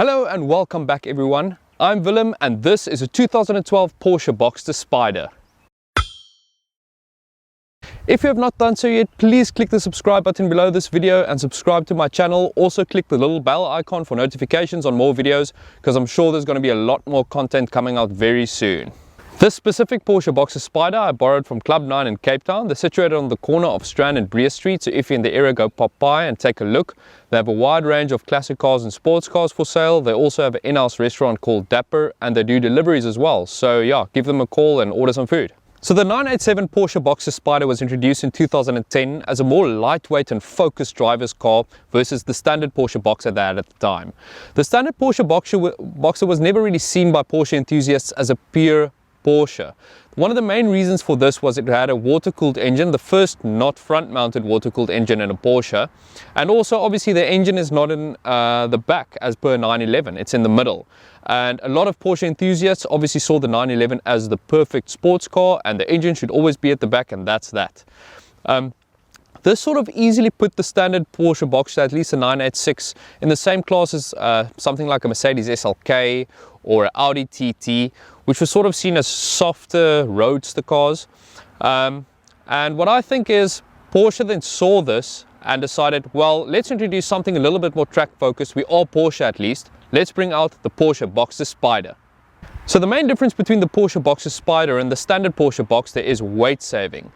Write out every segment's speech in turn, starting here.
Hello and welcome back everyone. I'm Willem and this is a 2012 Porsche Boxster Spyder. If you have not done so yet, please click the subscribe button below this video and subscribe to my channel. Also click the little bell icon for notifications on more videos because I'm sure there's going to be a lot more content coming out very soon. This specific Porsche Boxster Spyder I borrowed from Club9 in Cape Town. They're situated on the corner of Strand and Breer Street, so if you're in the area, go pop by and take a look. They have a wide range of classic cars and sports cars for sale. They also have an in-house restaurant called Dapper and they do deliveries as well. So yeah, give them a call and order some food. So the 987 Porsche Boxster Spyder was introduced in 2010 as a more lightweight and focused driver's car versus the standard Porsche Boxster they had at the time. The standard Porsche Boxster was never really seen by Porsche enthusiasts as a pure Porsche. One of the main reasons for this was it had a water-cooled engine, the first not front-mounted water-cooled engine in a Porsche, and also obviously the engine is not in the back as per 911, it's in the middle. And a lot of Porsche enthusiasts obviously saw the 911 as the perfect sports car and the engine should always be at the back, and that's that. This sort of easily put the standard Porsche Boxster, at least a 986, in the same class as something like a Mercedes SLK or an Audi TT, which was sort of seen as softer roadster cars. And what I think is Porsche then saw this and decided, well, let's introduce something a little bit more track focused. We are Porsche at least. Let's bring out the Porsche Boxster Spyder. So the main difference between the Porsche Boxster Spyder and the standard Porsche Boxster is weight saving.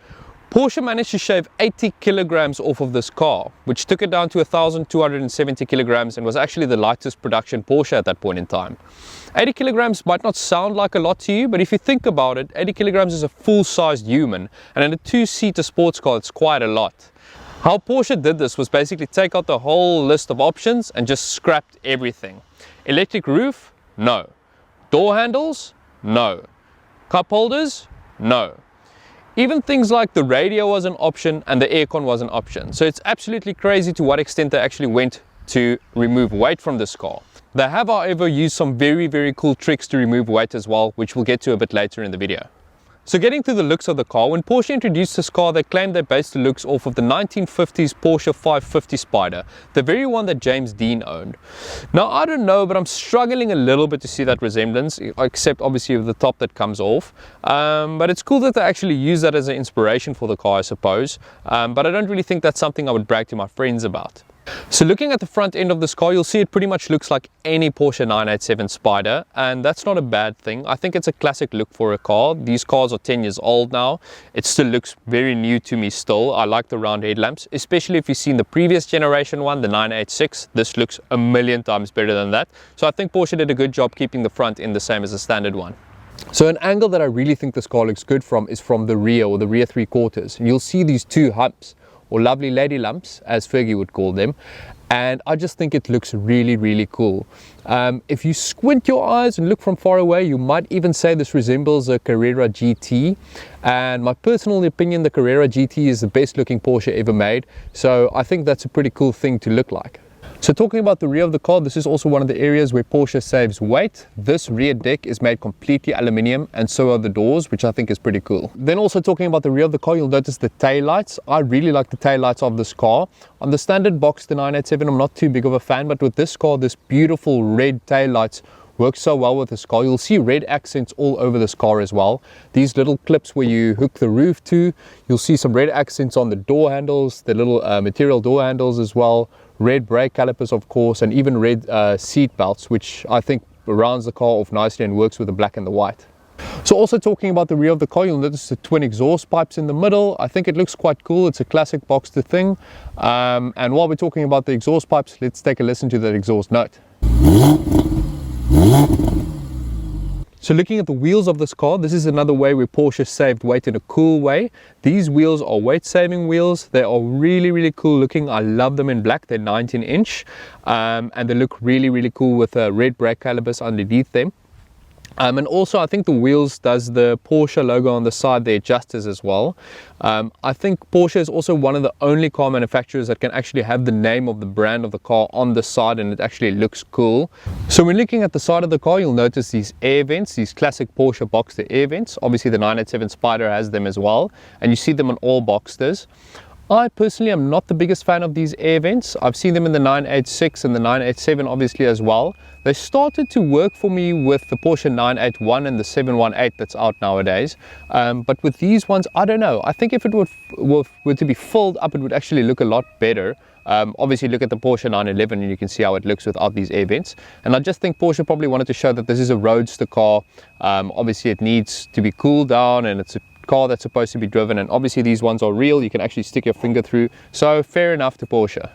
Porsche managed to shave 80 kilograms off of this car, which took it down to 1,270 kilograms and was actually the lightest production Porsche at that point in time. 80 kilograms might not sound like a lot to you, but if you think about it, 80 kilograms is a full-sized human, and in a two-seater sports car, it's quite a lot. How Porsche did this was basically take out the whole list of options and just scrapped everything. Electric roof? No. Door handles? No. Cup holders? No. Even things like the radio was an option and the aircon was an option. So it's absolutely crazy to what extent they actually went to remove weight from this car. They have, however, used some very cool tricks to remove weight as well, which we'll get to a bit later in the video. So getting to the looks of the car, when Porsche introduced this car, they claimed they based the looks off of the 1950s Porsche 550 Spyder, the very one that James Dean owned. Now I don't know, but I'm struggling a little bit to see that resemblance, except obviously with the top that comes off. But it's cool that they actually use that as an inspiration for the car, I suppose. But I don't really think that's something I would brag to my friends about. So looking at the front end of this car, you'll see it pretty much looks like any Porsche 987 Spyder, and that's not a bad thing. I think it's a classic look for a car. These cars are 10 years old now. It still looks very new to me still. I like the round headlamps, especially if you've seen the previous generation one, the 986. This looks a million times better than that. So I think Porsche did a good job keeping the front end the same as the standard one. So an angle that I really think this car looks good from is from the rear, or the rear three quarters. And you'll see these two humps, or lovely lady lumps as Fergie would call them, and I just think it looks really cool. If you squint your eyes and look from far away, you might even say this resembles a Carrera GT, and my personal opinion, the Carrera GT is the best looking Porsche ever made, so I think that's a pretty cool thing to look like. So talking about the rear of the car, this is also one of the areas where Porsche saves weight. This rear deck is made completely aluminium, and so are the doors, which I think is pretty cool. Then also talking about the rear of the car, you'll notice the tail lights. I really like the tail lights of this car. On the standard Boxster 987, I'm not too big of a fan, but with this car, this beautiful red tail lights works so well with this car. You'll see red accents all over this car as well. These little clips where you hook the roof to, you'll see some red accents on the door handles, the little material door handles as well. Red brake calipers, of course, and even red seat belts, which I think rounds the car off nicely and works with the black and the white. So also talking about the rear of the car, you'll notice the twin exhaust pipes in the middle. I think it looks quite cool. It's a classic Boxster thing. And while we're talking about the exhaust pipes, let's take a listen to that exhaust note. So looking at the wheels of this car, this is another way where Porsche saved weight in a cool way. These wheels are weight saving wheels. They are really cool looking. I love them in black. They're 19-inch and they look really cool with red brake calipers underneath them. And also I think the wheels does the Porsche logo on the side, the adjusters as well. I think Porsche is also one of the only car manufacturers that can actually have the name of the brand of the car on the side, and it actually looks cool. So when looking at the side of the car, you'll notice these air vents, these classic Porsche Boxster air vents. Obviously the 987 Spyder has them as well, and you see them on all Boxsters. I personally am not the biggest fan of these air vents. I've seen them in the 986 and the 987 obviously as well. They started to work for me with the Porsche 981 and the 718 that's out nowadays. But with these ones, I don't know. I think if it were to be filled up, it would actually look a lot better. Obviously look at the Porsche 911 and you can see how it looks without these air vents. And I just think Porsche probably wanted to show that this is a roadster car. Obviously it needs to be cooled down and it's a car that's supposed to be driven, and obviously these ones are real, you can actually stick your finger through, so fair enough to Porsche.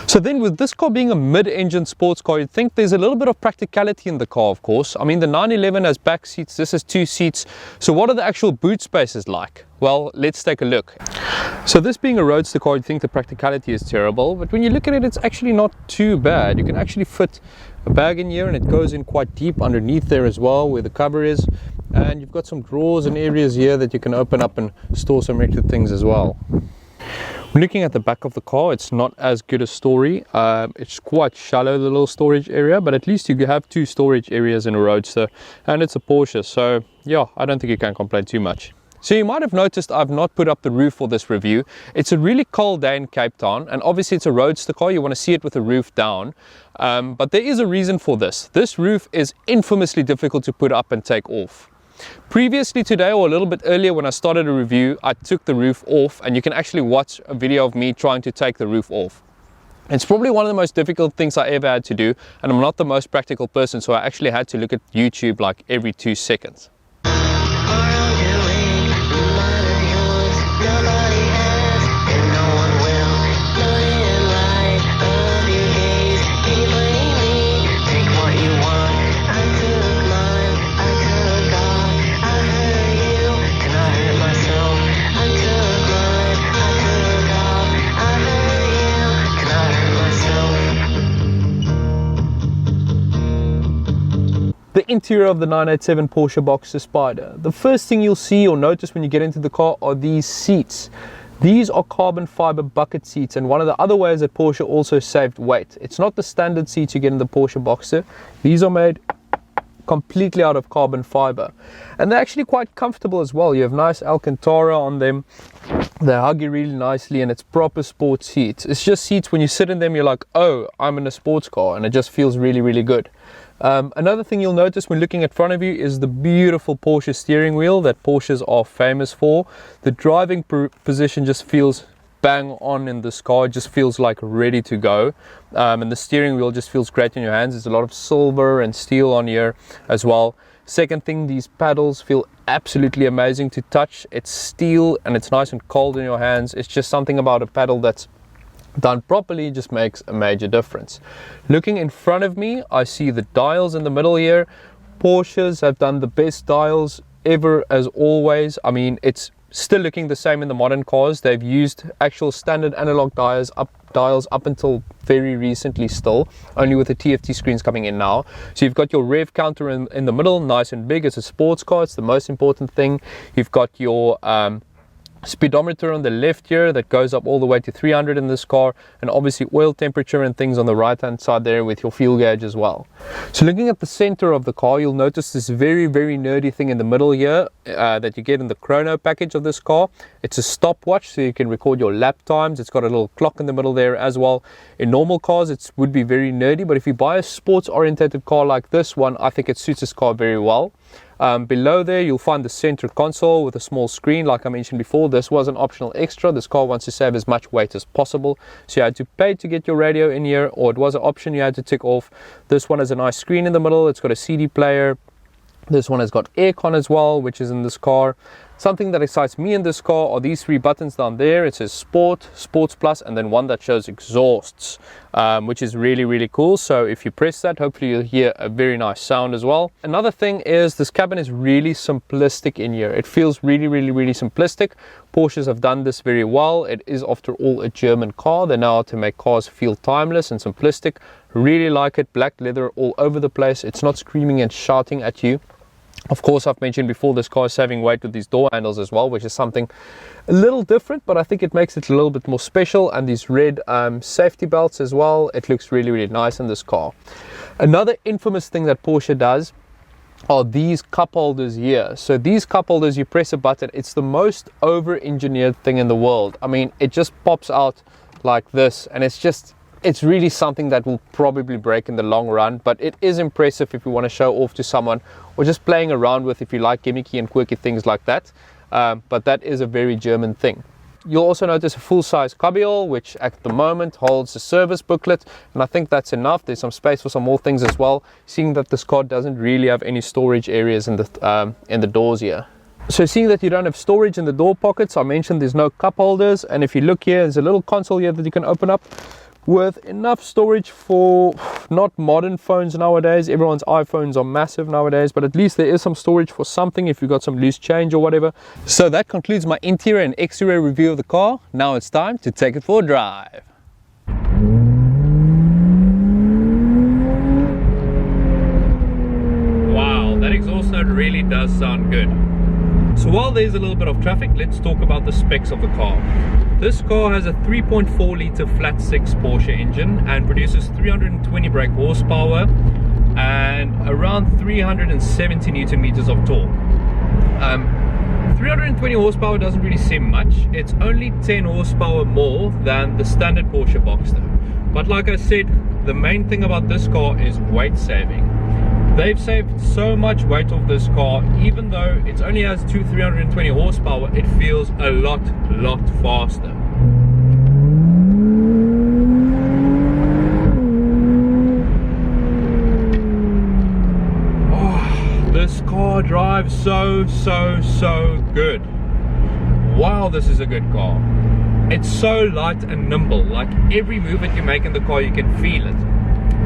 So then with this car being a mid-engine sports car, you'd think there's a little bit of practicality in the car, of course. I mean, the 911 has back seats, this has 2 seats. So what are the actual boot spaces like? Well, let's take a look. So this being a roadster car, you'd think the practicality is terrible, but when you look at it, it's actually not too bad. You can actually fit a bag in here and it goes in quite deep underneath there as well where the cover is, and you've got some drawers and areas here that you can open up and store some extra things as well. Looking at the back of the car, it's not as good a story. It's quite shallow, the little storage area, but at least you have 2 storage areas in a roadster, and it's a Porsche, so yeah, I don't think you can complain too much. So you might have noticed I've not put up the roof for this review. It's a really cold day in Cape Town, and obviously it's a roadster car, you want to see it with the roof down. But there is a reason for this. This roof is infamously difficult to put up and take off. Previously today, or a little bit earlier when I started a review, I took the roof off, and you can actually watch a video of me trying to take the roof off. It's probably one of the most difficult things I ever had to do, and I'm not the most practical person, so I actually had to look at YouTube like every 2 seconds. The interior of the 987 Porsche Boxster Spyder. The first thing you'll see or notice when you get into the car are these seats. These are carbon fiber bucket seats, and one of the other ways that Porsche also saved weight. It's not the standard seats you get in the Porsche Boxster. These are made completely out of carbon fiber, and they're actually quite comfortable as well. You have nice Alcantara on them. They hug you really nicely, and it's proper sports seats. It's just seats when you sit in them you're like, oh, I'm in a sports car, and it just feels really, really good. Another thing you'll notice when looking in front of you is the beautiful Porsche steering wheel that Porsches are famous for. The driving position just feels bang on in this car. It just feels like ready to go, and the steering wheel just feels great in your hands. There's a lot of silver and steel on here as well. Second thing, these paddles feel absolutely amazing to touch. It's steel and it's nice and cold in your hands. It's just something about a paddle that's done properly just makes a major difference. Looking in front of me, I see the dials in the middle here. Porsches have done the best dials ever, as always. I mean, it's still looking the same in the modern cars. They've used actual standard analog dials up until very recently still, only with the TFT screens coming in now. So you've got your rev counter in the middle, nice and big. It's a sports car, it's the most important thing. You've got your speedometer on the left here that goes up all the way to 300 in this car, and obviously oil temperature and things on the right hand side there with your fuel gauge as well. So looking at the center of the car, you'll notice this very, very nerdy thing in the middle here that you get in the chrono package of this car. It's a stopwatch, so you can record your lap times. It's got a little clock in the middle there as well. In normal cars it would be very nerdy, but if you buy a sports orientated car like this one, I think it suits this car very well. Below there you'll find the center console with a small screen. Like I mentioned before, this was an optional extra. This car wants to save as much weight as possible, so you had to pay to get your radio in here, or it was an option you had to tick off. This one has a nice screen in the middle. It's got a CD player. This one has got aircon as well, which is in this car. Something that excites me in this car are these 3 buttons down there. It says Sport, Sports Plus, and then one that shows exhausts, which is really, really cool. So if you press that, hopefully you'll hear a very nice sound as well. Another thing is this cabin is really simplistic in here. It feels really, really, really simplistic. Porsches have done this very well. It is, after all, a German car. They know how to make cars feel timeless and simplistic. Really like it. Black leather all over the place. It's not screaming and shouting at you. Of course, I've mentioned before, this car is saving weight with these door handles as well, which is something a little different, but I think it makes it a little bit more special. And these red safety belts as well. It looks really, really nice in this car. Another infamous thing that Porsche does are these cup holders here. So these cup holders, you press a button, it's the most over-engineered thing in the world. I mean, it just pops out like this, and it's really something that will probably break in the long run, but it is impressive if you want to show off to someone or just playing around with if you like gimmicky and quirky things like that. But that is a very German thing. You'll also notice a full-size cubbyhole, which at the moment holds a service booklet, and I think that's enough. There's some space for some more things as well, seeing that this car doesn't really have any storage areas in the doors here. So seeing that you don't have storage in the door pockets, I mentioned there's no cup holders, and if you look here, there's a little console here that you can open up with enough storage for not modern phones nowadays. Everyone's iPhones are massive nowadays, but at least there is some storage for something if you've got some loose change or whatever. So that concludes my interior and exterior review of the car. Now it's time to take it for a drive. Wow, that exhaust note really does sound good. So while there's a little bit of traffic, let's talk about the specs of the car. This car has a 3.4 litre flat 6 Porsche engine and produces 320 brake horsepower and around 370 Newton meters of torque. 320 horsepower doesn't really seem much. It's only 10 horsepower more than the standard Porsche Boxster. But like I said, the main thing about this car is weight saving. They've saved so much weight off this car. Even though it only has 320 horsepower, it feels a lot faster. Oh, this car drives so good. Wow, this is a good car. It's so light and nimble. Like every move that you make in the car, you can feel it.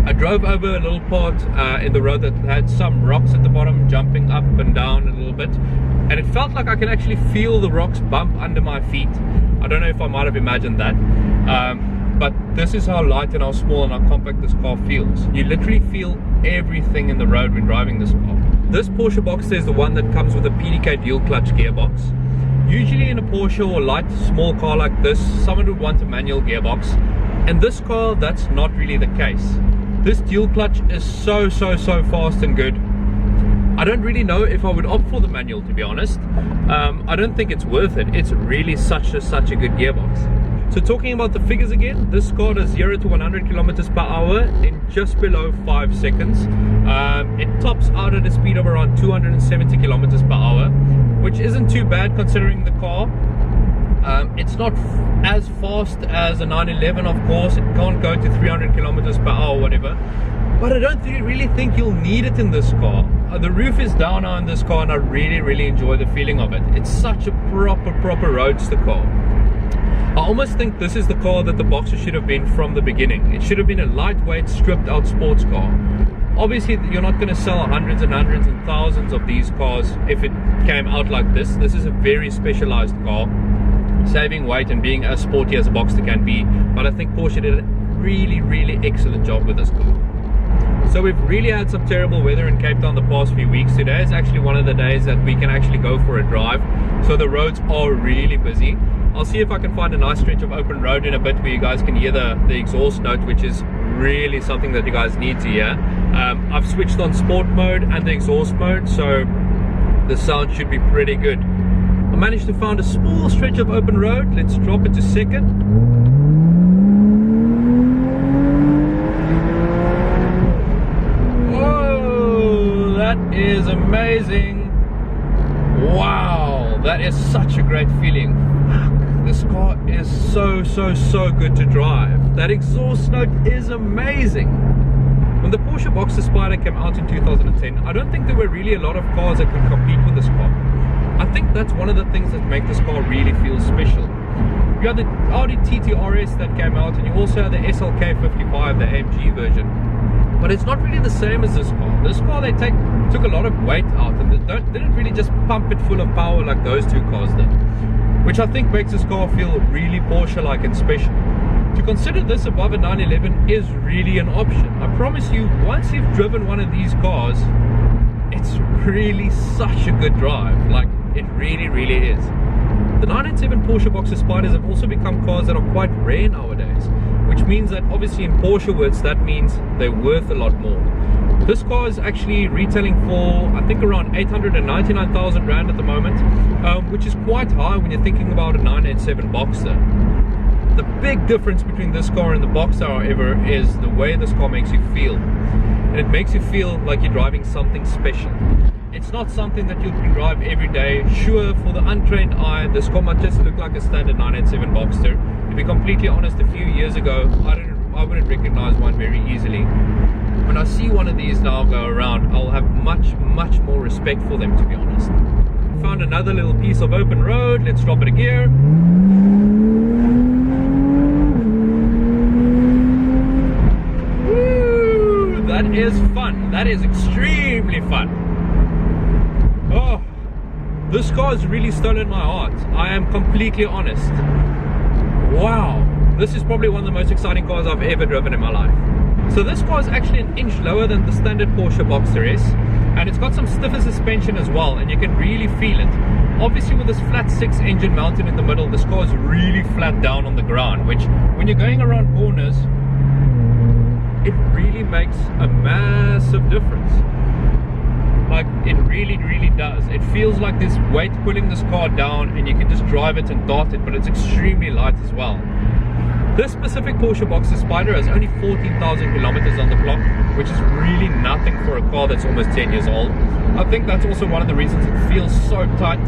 I drove over a little part in the road that had some rocks at the bottom, jumping up and down a little bit, and it felt like I can actually feel the rocks bump under my feet. I don't know if I might have imagined that, but this is how light and how small and how compact this car feels. You literally feel everything in the road when driving this car. This Porsche Boxster is the one that comes with a PDK dual clutch gearbox. Usually in a Porsche or light small car like this, someone would want a manual gearbox. In this car, that's not really the case. This dual clutch is so fast and good. I don't really know if I would opt for the manual, to be honest. I don't think it's worth it. It's really such a good gearbox. So talking about the figures again, this car does 0 to 100 kilometers per hour in just below 5 seconds. It tops out at a speed of around 270 kilometers per hour, which isn't too bad considering the car. It's not as fast as a 911, of course. It can't go to 300 kilometers per hour or whatever, but I don't really think you'll need it in this car. The roof is down now in this car, and I really enjoy the feeling of it. It's such a proper roadster car. I almost think this is the car that the Boxster should have been from the beginning. It should have been a lightweight, stripped out sports car. Obviously, you're not going to sell hundreds and thousands of these cars if it came out like this. This is a very specialized car, saving weight and being as sporty as a Boxster can be. But I think Porsche did a really excellent job with this car. So we've really had some terrible weather in Cape Town the past few weeks. Today is actually one of the days that we can actually go for a drive. So the roads are really busy. I'll see if I can find a nice stretch of open road in a bit where you guys can hear the exhaust note, which is really something that you guys need to hear. I've switched on sport mode and the exhaust mode, so the sound should be pretty good. I managed to find a small stretch of open road. Let's drop it to second. That is amazing. Wow, that is such a great feeling. This car is so good to drive. That exhaust note is amazing. When the Porsche Boxster Spyder came out in 2010, I don't think there were really a lot of cars that could compete with this car. I think that's one of the things that make this car really feel special. You have the Audi TT RS that came out, and you also have the SLK 55, the AMG version. But it's not really the same as this car. This car, they took a lot of weight out, and they didn't really just pump it full of power like those two cars did, which I think makes this car feel really Porsche-like and special. To consider this above a 911 is really an option. I promise you, once you've driven one of these cars, it's really such a good drive. Like, it really is. The 997 Porsche Boxster Spyders have also become cars that are quite rare nowadays, which means that obviously in Porsche words, that means they're worth a lot more. This car is actually retailing for, I think, around 899,000 Rand at the moment, which is quite high when you're thinking about a 987 Boxster. The big difference between this car and the Boxster, however, is the way this car makes you feel. And it makes you feel like you're driving something special. It's not something that you can drive every day. Sure, for the untrained eye, this car might just look like a standard 987 Boxster. To be completely honest, a few years ago, I wouldn't recognize one very easily. When I see one of these now go around, I'll have much more respect for them, to be honest. Found another little piece of open road. Let's drop it a gear. Woo! That is fun. That is extremely fun. Oh, this car has really stolen my heart. I am completely honest. Wow, this is probably one of the most exciting cars I've ever driven in my life. So this car is actually an inch lower than the standard Porsche Boxster S, and it's got some stiffer suspension as well, and you can really feel it. Obviously, with this flat 6 engine mounted in the middle, this car is really flat down on the ground, which when you're going around corners, it really makes a massive difference. Like, it really does. It feels like this weight pulling this car down, and you can just drive it and dart it, but it's extremely light as well. This specific Porsche Boxster Spyder has only 14,000 kilometers on the clock, which is really nothing for a car that's almost 10 years old. I think that's also one of the reasons it feels so tight.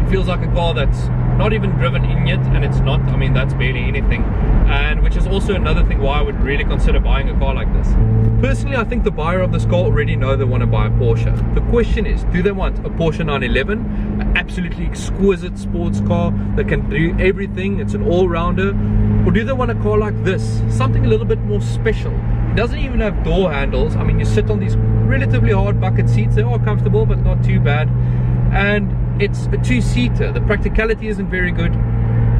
It feels like a car that's not even driven in yet, and it's not. I mean, that's barely anything. And which is also another thing why I would really consider buying a car like this. Personally, I think the buyer of this car already know they want to buy a Porsche. The question is, do they want a Porsche 911, an absolutely exquisite sports car that can do everything, it's an all-rounder, or do they want a car like this, something a little bit more special? It doesn't even have door handles. I mean, you sit on these relatively hard bucket seats. They are comfortable, but not too bad. And it's a two-seater. The practicality isn't very good,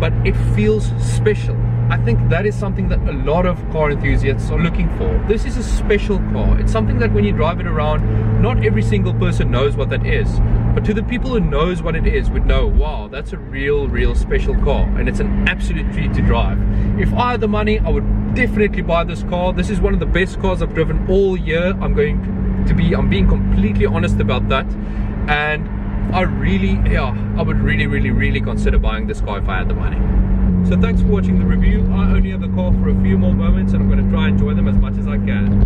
but it feels special. I think that is something that a lot of car enthusiasts are looking for. This is a special car. It's something that when you drive it around, not every single person knows what that is. But to the people who knows what it is would know, wow, that's a real special car, and it's an absolute treat to drive. If I had the money, I would definitely buy this car. This is one of the best cars I've driven all year. I'm being completely honest about that. And I would really consider buying this car if I had the money. So thanks for watching the review. I only have the car for a few more moments, and I'm going to try and enjoy them as much as I can.